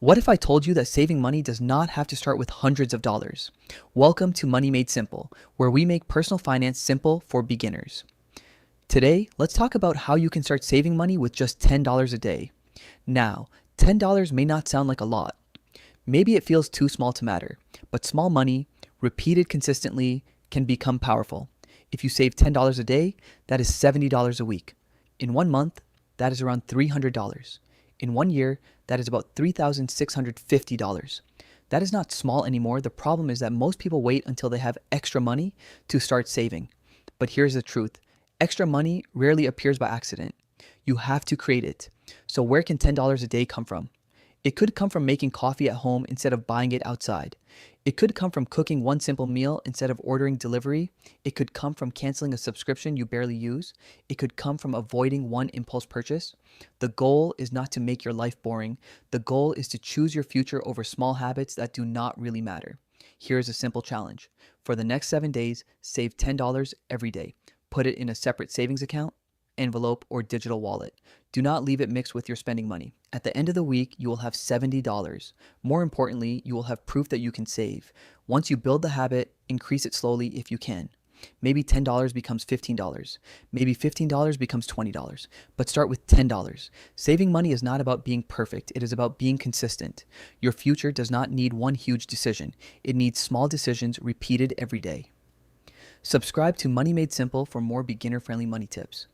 What if I told you that saving money does not have to start with hundreds of dollars? Welcome to Money Made Simple, where we make personal finance simple for beginners. Today, let's talk about how you can start saving money with just $10 a day. Now, $10 may not sound like a lot. Maybe it feels too small to matter, but small money, repeated consistently, can become powerful. If you save $10 a day, that is $70 a week. In 1 month, that is around $300. In 1 year, that is about $3,650. That is not small anymore. The problem is that most people wait until they have extra money to start saving. But here's the truth. Extra money rarely appears by accident. You have to create it. So where can $10 a day come from? It could come from making coffee at home instead of buying it outside. It could come from cooking one simple meal instead of ordering delivery. It could come from canceling a subscription you barely use. It could come from avoiding one impulse purchase. The goal is not to make your life boring. The goal is to choose your future over small habits that do not really matter. Here's a simple challenge. For the next 7 days, save $10 every day. Put it in a separate savings account, envelope, or digital wallet. Do not leave it mixed with your spending money. At the end of the week, you will have $70. More importantly, you will have proof that you can save. Once you build the habit, increase it slowly if you can. Maybe $10 becomes $15. Maybe $15 becomes $20. But start with $10. Saving money is not about being perfect. It is about being consistent. Your future does not need one huge decision. It needs small decisions repeated every day. Subscribe to Money Made Simple for more beginner-friendly money tips.